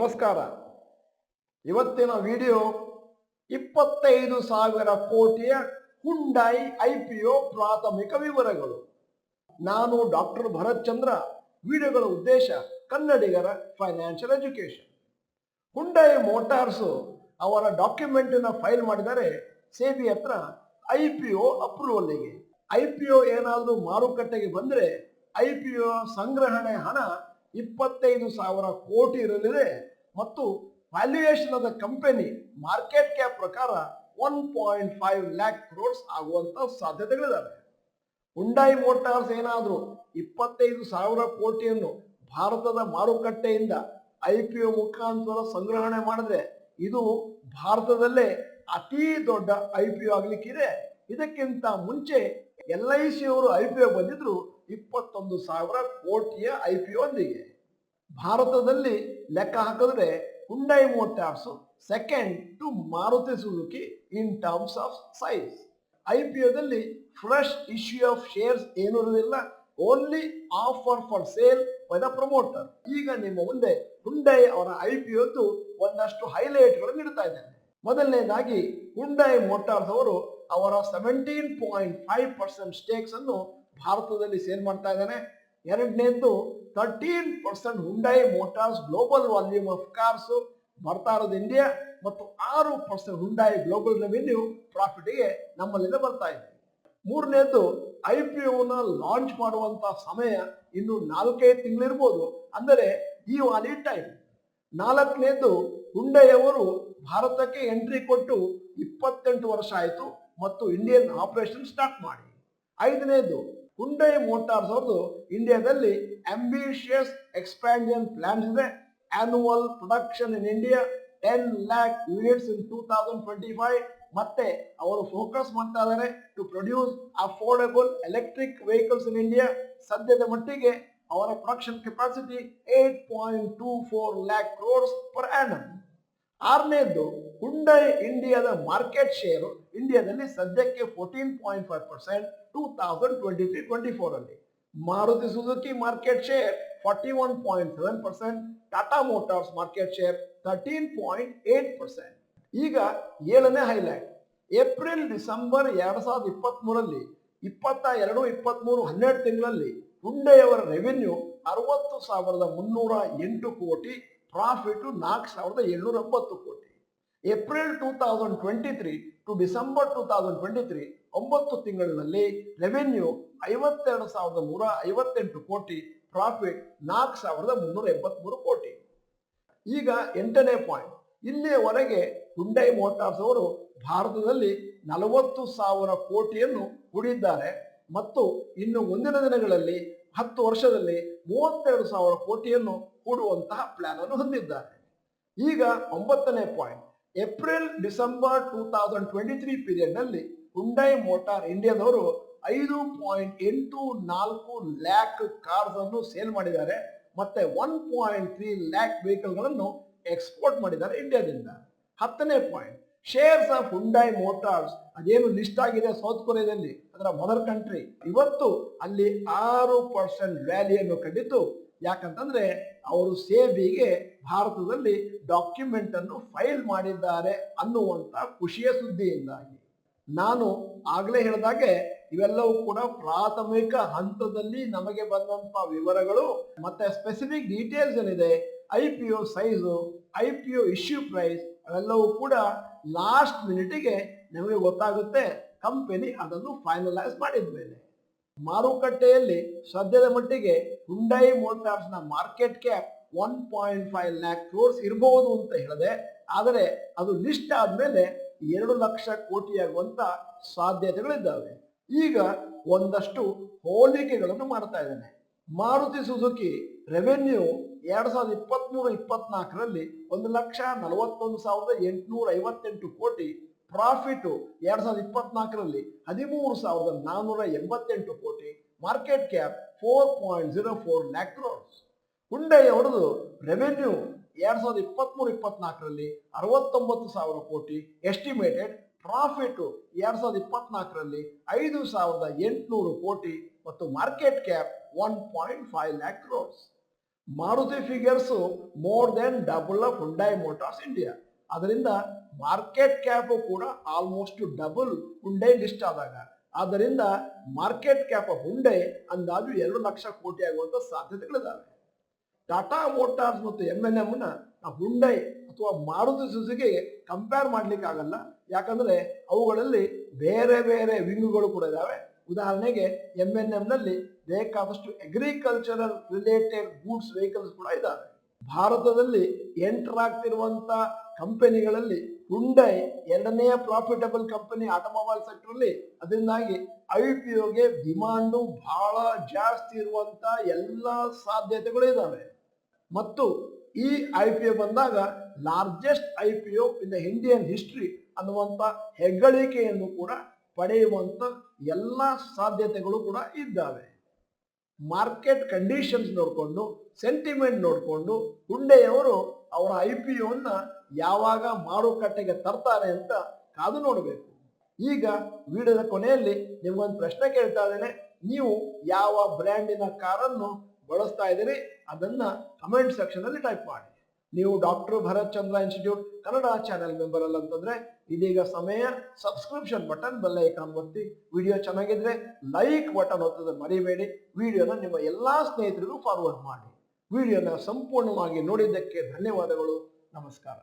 ನಮಸ್ಕಾರ. ಇವತ್ತಿನ ವಿಡಿಯೋ 25,000 ಕೋಟಿಯ ಹುಂಡೈ IPO ಪ್ರಾಥಮಿಕ ವಿವರಗಳು. ನಾನು ಡಾಕ್ಟರ್ ಭರತ್ ಚಂದ್ರ. ವಿಡಿಯೋಗಳ ಉದ್ದೇಶ ಕನ್ನಡಿಗರ ಫೈನಾನ್ಷಿಯಲ್ ಎಜುಕೇಶನ್. ಹುಂಡೈ ಮೋಟಾರ್ಸ್ ಅವರ ಡಾಕ್ಯುಮೆಂಟಿನ ಫೈಲ್ ಮಾಡಿದರೆ ಸೇಬಿ ಹತ್ರ IPO ಅಪ್ರೂವಲ್ಗೆ. IPO ಏನಾದರೂ ಮಾರುಕಟ್ಟೆಗೆ ಬಂದರೆ IPO ಸಂಗ್ರಹಣೆ ಹಣ 25,000 ಕೋಟಿ ಇರಲಿದೆ ಮತ್ತು valuation of the company market cap ಪ್ರಕಾರ 1.5 lakh crores ಆಗುವಂತ ಸಾಧ್ಯತೆಗಳಿದ್ದಾವೆ. ಹುಂಡೈ ಮೋಟಾರ್ಸ್ ಏನಾದರೂ 25,000 ಕೋಟಿಯನ್ನು ಭಾರತದ ಮಾರುಕಟ್ಟೆಯಿಂದ IPO ಮುಖಾಂತರ ಸಂಗ್ರಹಣೆ ಮಾಡಿದ್ರೆ ಇದು ಭಾರತದಲ್ಲೇ ಅತಿ ದೊಡ್ಡ IPO ಆಗ್ಲಿಕ್ಕಿದೆ. ಇದಕ್ಕಿಂತ ಮುಂಚೆ LIC ಅವರು IPO ಬಂದಿದ್ರು 21,000 ಕೋಟಿಯ IPO ಒಂದಿಗೆ. ಭಾರತದಲ್ಲಿ ಲೆಕ್ಕ ಹಾಕಿದ್ರೆ Hyundai Motors second to Maruti Suzuki in terms of size. IPOದಲ್ಲಿ ಫ್ರೆಶ್ ಇಶ್ಯೂ ಆಫ್ ಶೇರ್ಸ್ ಏನೂ ಇರಲಿಲ್ಲ, only offer for sale by the promoter. ಈಗ ನಿಮ್ಮ ಮುಂದೆ ಹುಂಡೈ ಅವರ IPOದ್ದು ಒಂದಷ್ಟು ಹೈಲೈಟ್ಗಳನ್ನು ನೀಡ್ತಾ ಇದ್ದೇನೆ. ಮೊದಲನೇದಾಗಿ ಹುಂಡೈ ಮೋಟಾರ್ಸ್ ಅವರು ಅವರ 17.5% ಸ್ಟೇಕ್ಸ್ ಅನ್ನು ಭಾರತದಲ್ಲಿ ಸೇಲ್ ಮಾಡ್ತಾ ಇದ್ದಾನೆ. ಎರಡನೇದ್ದು 13% Hyundai motors global volume of cars ಬರ್ತಾ ಇರೋದು ಇಂಡಿಯಾ ಮತ್ತು 6% ಹುಂಡೈ ಗ್ಲೋಬಲ್ ರೆವಿನ್ಯೂ ಪ್ರಾಫಿಟ್ಗೆ ನಮ್ಮಲ್ಲಿಂದ ಬರ್ತಾ ಇದೆ. ಮೂರನೇದ್ದು IPOನ ಲಾಂಚ್ ಮಾಡುವಂತ ಸಮಯ ಇನ್ನು 4-5 ತಿಂಗಳಿರ್ಬೋದು, ಅಂದರೆ ಈ ವಾಲಿ ಟೈಮ್. ನಾಲ್ಕನೇದ್ದು ಹುಂಡೈ ಅವರು ಭಾರತಕ್ಕೆ ಎಂಟ್ರಿ ಕೊಟ್ಟು 28 ವರ್ಷ ಆಯಿತು ಮತ್ತು ಇಂಡಿಯನ್ ಆಪರೇಷನ್ ಸ್ಟಾರ್ಟ್ ಮಾಡಿ. ಐದನೇದು ಹುಂಡೈ ಮೋಟಾರ್ಸ್ ಅವ್ರದ್ದು ಇಂಡಿಯಾದಲ್ಲಿ ಅಂಬಿಷಿಯಸ್ ಎಕ್ಸ್ಪ್ಯಾನ್ಷನ್ ಪ್ಲಾನ್ಸ್ ಇದೆ. Annual production in India 10 lakh units in 2025. ಮತ್ತೆ ಅವರು ಫೋಕಸ್ ಮಾಡ್ತಾ ಇದ್ದಾರೆ to produce affordable electric vehicles in India. ಸದ್ಯದ ಮಟ್ಟಿಗೆ ಅವರ production capacity 8.24 lakh crores per annum. ಆರನೇದ್ದು ಹುಂಡೈ ಇಂಡಿಯಾದ ಮಾರ್ಕೆಟ್ ಶೇರ್ ಇಂಡಿಯಾದಲ್ಲಿ ಸದ್ಯಕ್ಕೆ 14.5% 2023-24 ಅಲ್ಲಿ. Maruti Suzuki market share 41.7%, Tata Motors market share 13.8%. ಈಗ 7ನೇ ಹೈಲೈಟ್. ಏಪ್ರಿಲ್ ಡಿಸೆಂಬರ್ 2023 22-23 12 ತಿಂಗಳಲ್ಲಿ ಹುಂಡೈ ಅವರ ರೆವಿನ್ಯೂ 60,308 ಕೋಟಿ, ಪ್ರಾಫಿಟ್ 4,780 ಕೋಟಿ. ಏಪ್ರಿಲ್ 2023 ಟು ಡಿಸೆಂಬರ್ 2023 9 ತಿಂಗಳಿನಲ್ಲಿ ರೆವಿನ್ಯೂ 52,158 ಕೋಟಿ, ಪ್ರಾಫಿಟ್ 4,383 ಕೋಟಿ. ಈಗ 8ನೇ ಪಾಯಿಂಟ್. ಇಲ್ಲಿಯವರೆಗೆ ಹುಂಡೈ ಮೋಟಾರ್ಸ್ ಅವರು ಭಾರತದಲ್ಲಿ 40,000 ಕೋಟಿಯನ್ನು ಹೂಡಿದ್ದಾರೆ ಮತ್ತು ಇನ್ನು ಮುಂದಿನ ದಿನಗಳಲ್ಲಿ 10 ವರ್ಷದಲ್ಲಿ 32,000 ಕೋಟಿಯನ್ನು ಹೂಡುವಂತಹ ಪ್ಲಾನ್ ಅನ್ನು ಹೊಂದಿದ್ದಾರೆ. ಈಗ 9ನೇ ಪಾಯಿಂಟ್. ಏಪ್ರಿಲ್ ಡಿಸೆಂಬರ್ 2023 ಪೀರಿಯಡ್ ನಲ್ಲಿ ಹುಂಡೈ ಮೋಟಾರ್ ಇಂಡಿಯಾದವರು 5.84 ಲ್ಯಾಕ್ ಕಾರ್ಸ್ ಅನ್ನು ಸೇಲ್ ಮಾಡಿದ್ದಾರೆ ಮತ್ತೆ 1.3 ಲ್ಯಾಕ್ ವೆಹಿಕಲ್ ಗಳನ್ನು ಎಕ್ಸ್ಪೋರ್ಟ್ ಮಾಡಿದ್ದಾರೆ ಇಂಡಿಯಾದಿಂದ. 10ನೇ point. Shares of Hyundai Motors ಅದೇನು ಲಿಸ್ಟ್ ಆಗಿದೆ ಸೌತ್ ಕೊರಿಯಾದಲ್ಲಿ, ಅದರ ಮದರ್ ಕಂಟ್ರಿ, ಇವತ್ತು ಅಲ್ಲಿ 6% ವ್ಯಾಲ್ಯೂಯನ್ನು ಕಂಡಿತು. ಯಾಕಂತಂದ್ರೆ ಅವರು ಸೇಬಿಗೆ ಭಾರತದಲ್ಲಿ ಡಾಕ್ಯುಮೆಂಟ್ ಅನ್ನು ಫೈಲ್ ಮಾಡಿದ್ದಾರೆ ಅನ್ನುವಂತ ಖುಷಿಯ ಸುದ್ದಿಯಿಂದಾಗಿ. ನಾನು ಆಗ್ಲೇ ಹೇಳಿದಾಗೆ ಇವೆಲ್ಲವೂ ಕೂಡ ಪ್ರಾಥಮಿಕ ಹಂತದಲ್ಲಿ ನಮಗೆ ಬಂದಂತ ವಿವರಗಳು. ಮತ್ತೆ ಸ್ಪೆಸಿಫಿಕ್ ಡೀಟೇಲ್ಸ್ ಏನಿದೆ, IPO size, IPO issue price ಅವೆಲ್ಲವೂ ಕೂಡ ಲಾಸ್ಟ್ ಮಿನಿಟಿಗೆ ನಮಗೆ ಗೊತ್ತಾಗುತ್ತೆ, ಕಂಪನಿ ಅದನ್ನು ಫೈನಲೈಸ್ ಮಾಡಿದ ಮೇಲೆ. ಮಾರುಕಟ್ಟೆಯಲ್ಲಿ ಸದ್ಯದ ಮಟ್ಟಿಗೆ ಹುಂಡೈ ಮೋಟಾರ್ಸ್ ನ ಮಾರ್ಕೆಟ್ ಕ್ಯಾಪ್ 1.5 lakh crores ಇರಬಹುದು ಅಂತ ಹೇಳಿದೆ. ಆದರೆ ಅದು ಲಿಸ್ಟ್ ಆದ್ಮೇಲೆ 2 ಲಕ್ಷ ಕೋಟಿ ಆಗುವಂತ ಸಾಧ್ಯತೆಗಳಿದ್ದಾವೆ. ಈಗ ಒಂದಷ್ಟು ಹೋಲಿಕೆಗಳನ್ನು ಮಾಡ್ತಾ ಇದ್ದೇನೆ. ಮಾರುತಿ ಸುಜುಕಿ ರೆವೆನ್ಯೂ 2023-24 1,41,858 ಕೋಟಿ, ಪ್ರಾಫಿಟ್ 2024 13,488 ಕೋಟಿ, market cap 4.04 lakh crores. Hyundai ಅವರದು ರೆವೆನ್ಯೂ 2023-24 69,000 ಕೋಟಿ ಎಸ್ಟಿಮೇಟೆಡ್, ಪ್ರಾಫಿಟ್ 2024 5,800 ಕೋಟಿ ಮತ್ತು market cap 1.5 lakh crores. Maruti figures more than double of Hyundai motors India. ಅದರಿಂದ ಮಾರ್ಕೆಟ್ ಕ್ಯಾಪ್ ಕೂಡ ಆಲ್ಮೋಸ್ಟ್ ಡಬಲ್ ಹುಂಡೈ ಲಿಸ್ಟ್ ಆದಾಗ. ಆದ್ದರಿಂದ ಮಾರ್ಕೆಟ್ ಕ್ಯಾಪ್ ಆಫ್ ಹುಂಡೈ ಅಂದಾಜು 2 ಲಕ್ಷ ಕೋಟಿ ಆಗುವಂತ ಸಾಧ್ಯತೆಗಳಿದ್ದಾವೆ. ಟಾಟಾ ಮೋಟಾರ್ಸ್ ಮತ್ತು MNM ಹುಂಡೈ ಅಥವಾ ಮಾರುತಿ ಸುಜುಕಿಗೆ ಕಂಪೇರ್ ಮಾಡ್ಲಿಕ್ಕೆ ಆಗಲ್ಲ. ಯಾಕಂದ್ರೆ ಅವುಗಳಲ್ಲಿ ಬೇರೆ ಬೇರೆ ವಿಂಗ್ಗಳು ಕೂಡ ಇದಾವೆ. ಉದಾಹರಣೆಗೆ MNM ನಲ್ಲಿ ಬೇಕಾದಷ್ಟು ಅಗ್ರಿಕಲ್ಚರಲ್ ರಿಲೇಟೆಡ್ ಗೂಡ್ಸ್ ವೆಹಿಕಲ್ಸ್ ಕೂಡ ಇದ್ದಾವೆ. ಭಾರತದಲ್ಲಿ ಎಂಟರ್ ಆಗ್ತಿರುವಂತ ಕಂಪನಿಗಳಲ್ಲಿ ಹುಂಡೈ 2ನೇ ಪ್ರಾಫಿಟಬಲ್ ಕಂಪನಿ ಆಟೋಮೊಬೈಲ್ ಸೆಕ್ಟರ್ ಅಲ್ಲಿ. ಅದರಿಂದಾಗಿ IPOಗೆ ಡಿಮಾಂಡು ಬಹಳ ಜಾಸ್ತಿ ಇರುವಂತ ಎಲ್ಲ ಸಾಧ್ಯತೆಗಳು ಇದಾವೆ. ಮತ್ತು ಈ IPO ಬಂದಾಗ largest IPO in the Indian history ಅನ್ನುವಂತ ಹೆಗ್ಗಳಿಕೆಯನ್ನು ಕೂಡ ಪಡೆಯುವಂತ ಎಲ್ಲ ಸಾಧ್ಯತೆಗಳು ಕೂಡ ಇದ್ದಾವೆ. ಮಾರ್ಕೆಟ್ ಕಂಡೀಷನ್ಸ್ ನೋಡಿಕೊಂಡು, ಸೆಂಟಿಮೆಂಟ್ ನೋಡಿಕೊಂಡು ಹುಂಡೈಯವರು ಅವರ IPOನ್ನ ಯಾವಾಗ ಮಾರುಕಟ್ಟೆಗೆ ತರ್ತಾರೆ ಅಂತ ಕಾದು ನೋಡಬೇಕು. ಈಗ ವಿಡಿಯೋದ ಕೊನೆಯಲ್ಲಿ ನಿಮ್ಗೊಂದು ಪ್ರಶ್ನೆ ಕೇಳ್ತಾ ಇದ್ದೇನೆ. ನೀವು ಯಾವ ಬ್ರ್ಯಾಂಡಿನ ಕಾರನ್ನು ಬಳಸ್ತಾ ಇದ್ದೀರಿ ಅದನ್ನ ಕಮೆಂಟ್ ಸೆಕ್ಷನ್ ಅಲ್ಲಿ ಟೈಪ್ ಮಾಡಿ. ನೀವು ಡಾಕ್ಟರ್ ಭರತ್ ಚಂದ್ರ ಇನ್ಸ್ಟಿಟ್ಯೂಟ್ ಕನ್ನಡ ಚಾನೆಲ್ ಮೆಂಬರ್ ಅಲ್ಲ ಅಂತಂದ್ರೆ ಇದೀಗ ಸಮಯ ಸಬ್ಸ್ಕ್ರಿಪ್ಷನ್ ಬಟನ್ ಬೆಲ್ ಐಕಾನ್ ಒತ್ತಿ. ವಿಡಿಯೋ ಚೆನ್ನಾಗಿದ್ರೆ ಲೈಕ್ ಬಟನ್ ಒತ್ತೋದನ್ನ ಮರಿಬೇಡಿ. ವಿಡಿಯೋನ ನಿಮ್ಮ ಎಲ್ಲಾ ಸ್ನೇಹಿತರಿಗೂ ಫಾರ್ವರ್ಡ್ ಮಾಡಿ. ವಿಡಿಯೋನ ಸಂಪೂರ್ಣವಾಗಿ ನೋಡಿದ್ದಕ್ಕೆ ಧನ್ಯವಾದಗಳು. ನಮಸ್ಕಾರ.